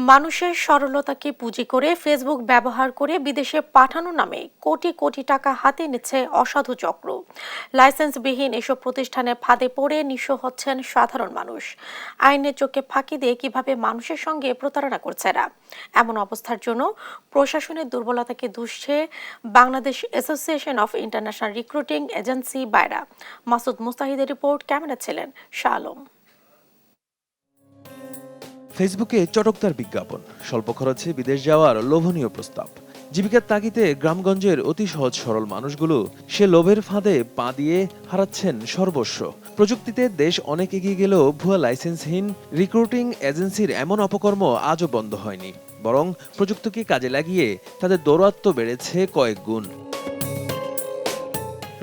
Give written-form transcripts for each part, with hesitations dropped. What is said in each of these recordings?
মানুষের সরলতাকে পুঁজি করে ফেসবুক ব্যবহার করে বিদেশে পাঠানো নামে কোটি কোটি টাকা হাতে নিচ্ছে অসাধু চক্র। লাইসেন্সবিহীন এসব প্রতিষ্ঠানে ফাঁদে পড়ে নিঃস্ব হচ্ছেন সাধারণ মানুষ। আইনের চোখে ফাঁকি দিয়ে কিভাবে মানুষের সঙ্গে প্রতারণা করছে এরা। এমন অবস্থার জন্য প্রশাসনের দুর্বলতাকে দুষছে Bangladesh association of international recruiting agency BAIRA. Masud মুস্তাহিদের রিপোর্ট, ক্যামেরা ছিলেন শাহ আলম। ফেসবুকে চটকদার বিজ্ঞাপন, স্বল্প খরচে বিদেশ যাওয়ার লোভনীয় প্রস্তাব। জীবিকার তাগিদে গ্রামগঞ্জের অতি সহজ সরল মানুষগুলো সে লোভের ফাঁদে পা দিয়ে হারাচ্ছেন সর্বস্ব। প্রযুক্তিতে দেশ অনেক এগিয়ে গেলেও ভুয়া লাইসেন্সহীন রিক্রুটিং এজেন্সির এমন অপকর্ম আজও বন্ধ হয়নি, বরং প্রযুক্তিকে কাজে লাগিয়ে তাদের দৌরাত্ম্য বেড়েছে কয়েক গুণ।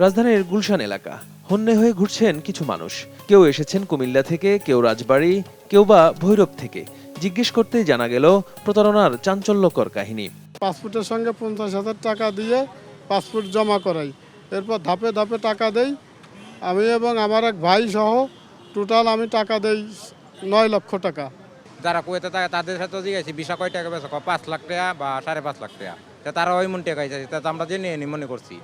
রাজধানীর গুলশান এলাকা হন্যে হয়ে ঘুরছেন কিছু মানুষ। কেউ এসেছেন কুমিল্লা থেকে, কেউ রাজবাড়ী, কেউ বা ভৈরব থেকে। জিজ্ঞেস করতেই জানা গেল প্রতারণার চাঞ্চল্যকর কাহিনী। পাসপোর্টের সঙ্গে 50,000 টাকা দিয়ে পাসপোর্ট জমা করাই, এরপর ধাপে ধাপে টাকা দেই। আমি এবং আমার এক ভাই সহ টোটাল আমি টাকা দেই 9 লক্ষ টাকা। যারা কুয়েতে থাকে তাদের সাথে জিজ্ঞাসি ভিসা কয় টাকা বেচা, 5 লাখ টাকা বা 5.5 লাখ টাকা। তারা ওই মন টাকা চাইছে, তা আমরা জেনে মনে করছি।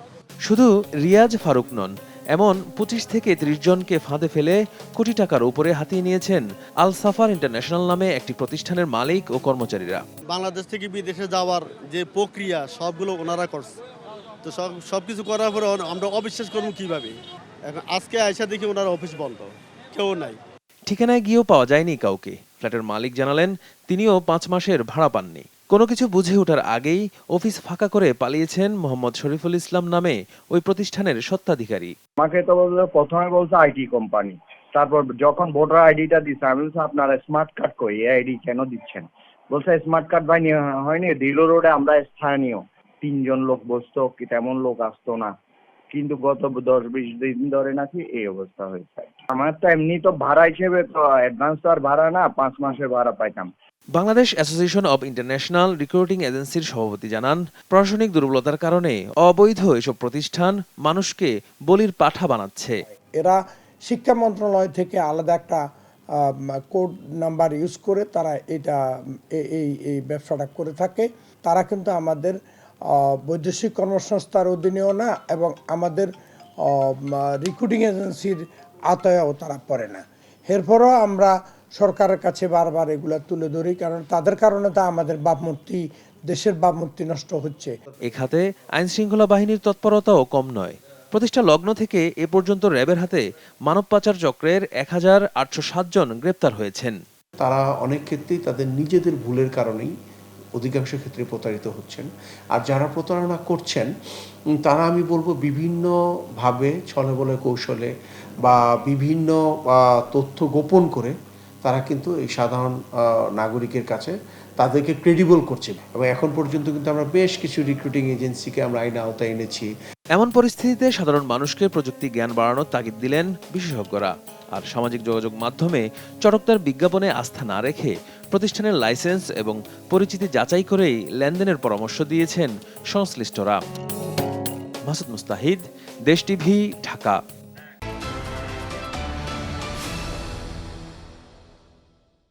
শুধু রিয়াজ ফারুক নন, এমন 25 থেকে 30 জনকে ফাঁদে ফেলে কোটি টাকার উপরে হাতিয়ে নিয়েছেন আল সাফার ইন্টারন্যাশনাল নামে একটি প্রতিষ্ঠানের মালিক ও কর্মচারীরা। বাংলাদেশ থেকে বিদেশে যাওয়ার যে প্রক্রিয়া সবগুলো ওনারা করছে, তো সবকিছু করার পরে আমরা অবিশ্বাস করবো কিভাবে। এখন আজকে আয়সা দেখি ওনার অফিস বন্ধ, কেউ নাই। ঠিকানায় গিয়েও পাওয়া যায়নি কাউকে। ফ্ল্যাটের মালিক জানালেন তিনিও 5 মাসের ভাড়া পাননি। কোনো কিছু বুঝে ওঠার আগেই অফিস ফাঁকা করে পালিয়েছেন মোহাম্মদ শরীফুল ইসলাম নামে ওই প্রতিষ্ঠানের স্বত্বাধিকারী। আমাকে তো প্রথমে বলছে আইটি কোম্পানি, তারপর যখন ভোটার আইডিটা দিচ্ছে আমি বলছি আপনার স্মার্ট কার্ড কই, এই আইডি কেন দিচ্ছেন? বলছে স্মার্ট কার্ড ভাই হয়নি, দিল রোডে আমরা স্থানীয় 3 জন লোক বসতো, কি তেমন লোক আসতো না, কিন্তু গত 10-20 দিন ধরে নাকি এই অবস্থা হয়েছে। আমার তো এমনি তো ভাড়া হিসেবে তো অ্যাডভান্স তো আর ভাড়া না, 5 মাসের ভাড়া পাইতাম। Bangladesh association of international recruiting এজেন্সির সভাপতি জানান, প্রশাসনিক দুর্বলতার কারণে অবৈধ এসব প্রতিষ্ঠান মানুষকে বলির পাঠা বানাচ্ছে। এরা শিক্ষা মন্ত্রণালয় থেকে আলাদা একটা কোড নাম্বার ইউজ করে তারা এটা এই ব্যবসাটা করে থাকে। তারা কিন্তু আমাদের বৈদেশিক কর্মসংস্থার অধীনেও না এবং আমাদের রিক্রুটিং এজেন্সির আওতায়ও তারা পড়ে না। এরপরও আমরা সরকারের কাছে বারবার এগুলো তুলে ধরি, কারণ তাদের কারণে তো আমাদের ভাবমূর্তি, দেশের ভাবমূর্তি নষ্ট হচ্ছে। এ খাতে আইন শৃঙ্খলা বাহিনীর তৎপরতাও কম নয়। প্রতিষ্ঠা লগ্ন থেকে এ পর্যন্ত র্যাবের হাতে মানব পাচার চক্রের 1807 জন গ্রেপ্তার হয়েছেন। তারা অনেক ক্ষেত্রেই তাদের নিজেদের ভুলের কারণেই অধিকাংশ ক্ষেত্রে প্রতারিত হচ্ছেন। আর যারা প্রতারণা করছেন তারা আমি বলবো বিভিন্নভাবে ছলে কৌশলে বা বিভিন্ন তথ্য গোপন করে তারা কিন্তু এই সাধারণ নাগরিকের কাছে তাদেরকে ক্রেডিবল করছে। এবং এখন পর্যন্ত কিন্তু আমরা বেশ কিছু রিক্রুটিং এজেন্সিকে আমরা আইন আওতায় এনেছি। এমন পরিস্থিতিতে সাধারণ মানুষকে প্রযুক্তি জ্ঞান বাড়ানোর তাগিদ দিলেন বিশেষজ্ঞরা। আর সামাজিক যোগাযোগ মাধ্যমে চটকদার বিজ্ঞাপনে আস্থা না রেখে প্রতিষ্ঠানের লাইসেন্স এবং পরিচিতি যাচাই করেই লেনদেনের পরামর্শ দিয়েছেন সংশ্লিষ্টরা। মাসুদ মুস্তাহিদ, দেশ টিভি, ঢাকা।